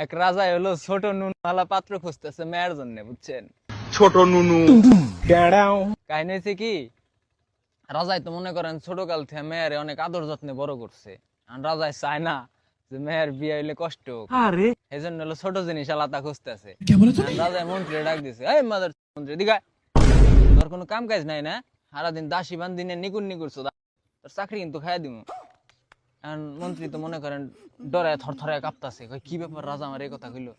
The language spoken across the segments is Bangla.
এক রাজা হলো ছোট নুনওয়ালা পাত্র খুঁজতেছে মেয়ের জন্য, বুঝছেন? ছোট নুনু কাহিনী হয়েছে কি, রাজাই তো মনে করেন ছোট কাল থেকে মেয়ের অনেক আদর যত্নে বড় করছে। আর রাজাই চায় না যে মেয়ের বিয়ে হইলে কষ্ট হোক, এই জন্য হলো ছোট জিনিস আলাদা খুঁজতেছে। রাজাই মন্ত্রী ডাক দিছে, এই মাদার মন্ত্রী দিঘায়, তোর কোনো কাম কাজ নাই না? সারাদিন দাসী বান্দিনে নিকুর নিকুরছো, তোর চাকরি কিন্তু খাইয়া দিব। মন্ত্রী তো মনে করেন ডরায় থরথরায় কাঁপতাছে, কই কি ব্যাপার রাজা আমার এই কথা কইলো।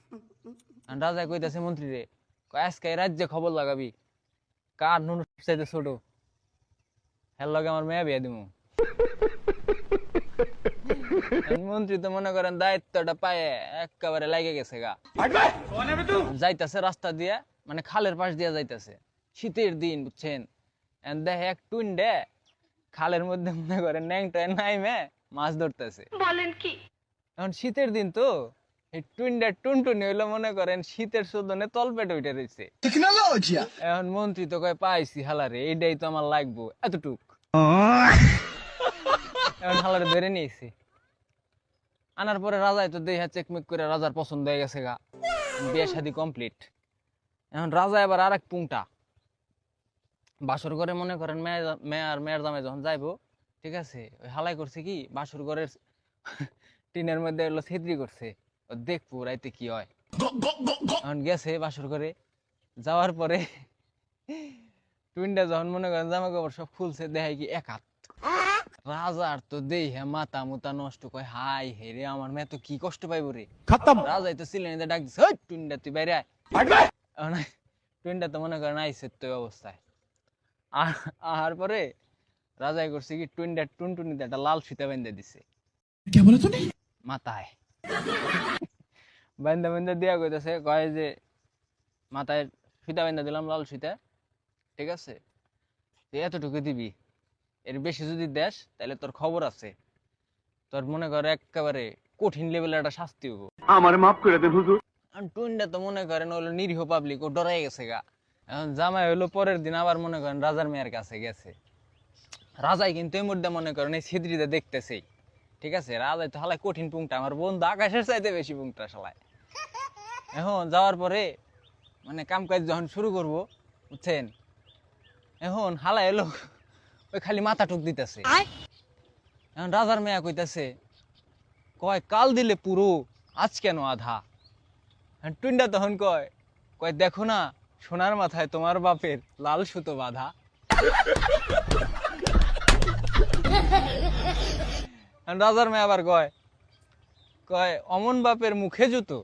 রাজা কইতাছে মন্ত্রী রে, কই আজকে এই রাজ্যে খবর লাগাবি কার নুন চাইতে ছোট, হের লগে আমার মেয়ে বিয়া দিমু। মন্ত্রী তো মনে করেন দায়িত্বটা পায়ে একেবারে লাগে গেছে গা। যাইতাছে রাস্তা দিয়া, মানে খালের পাশ দিয়া যাইতাছে, শীতের দিন, বুঝছেন? দেখে এক টুন্ডে খালের মধ্যে মনে করেন ন্যাংটায় নাইমে মাছ ধরতেছে। বলেন কি? এখন শীতের দিন তো এই টুন্ডা টুনটুনি হইলো মনে করেন শীতের শোধনে তলপেট উঠে রয়েছে। এখন মন্ত্রী তো কয় পাইছি হালারে, এইটাই তো আমার লাগবো, এতটুক। এখন হালারে ধরে নিয়েছি, আনার পরে রাজাই তো দেহা চেকমেক করে রাজার পছন্দ হয়ে গেছে গা, বিয়ে শাদী কমপ্লিট। এখন রাজা এবার আর এক পুংটা বাসর ঘরে মনে করেন মেয়ের জামাই যখন যাইবো, ঠিক আছে, ওই হালাই করছে কি বাসর ঘরের টিনের মধ্যে এলো ছেদ্রি করছে, দেখবো রাইতে কি হয়। এখন গেছে বাসর ঘরে, যাওয়ার পরে টুইনটা যখন মনে করেন জামা কাপড় সব খুলছে, দেখায় কি এক হাত। রাজার তো দেই হ্যাঁ মাথা মুতা নষ্ট, কয় হাই হে রে, আমার মেয়ে তো কি কষ্ট পাইব রে। রাজাই তো ছিলেন ডাক দিছে, ওই টুইনটা তুই বাইরে আয়। টুইনটা তো মনে করেন আইসে তো অবস্থায়। আর পরে রাজাই করছে কি টুইনটা টুনটুনিতে একটা লাল ফিতা বেঁধে দিছে মাথায়। বেঁধে দিয়া কইতাছে, কয় যে মাথায় ফিতা বেঁধে দিলাম লাল ফিতা, ঠিক আছে, তুই এতটুকু দিবি, এর বেশি যদি দেশ তাহলে তোর খবর আছে, তোর মনে কর একেবারে কঠিন লেভেলের একটা শাস্তি হবো। আমার মাফ করে দেন হুজুর। টুইনটা তো মনে করেন হলো নিরীহ পাবলিক, ও ডরাই গেছে গা। এখন জামাই হলো পরের দিন আবার মনে করেন রাজার মেয়ের কাছে গেছে। রাজাই কিন্তু এই মুহূর্তে মনে করেন এই ছিদ্রিতে দেখতেছেই, ঠিক আছে, রাজাই তো হালাই কঠিন পুংটা, আমার বন্ধু আকাশের চাইতে বেশি পুংটা শালায়। এখন যাওয়ার পরে মানে কাম কাজ যখন শুরু করবো, বুঝছেন, এখন হালাই এলো ওই খালি মাথা টুক দিতেছে। এখন রাজার মেয়া কইতাছে, কয় কাল দিলে পুরো, আজ কেন আধা? টুইনটা তখন কয় কয় দেখো না, সোনার মাথায় তোমার বাপের লাল সুতো বাঁধা। রাজার মেয়ে আবার কয় কয় অমন বাপের মুখে জুতো।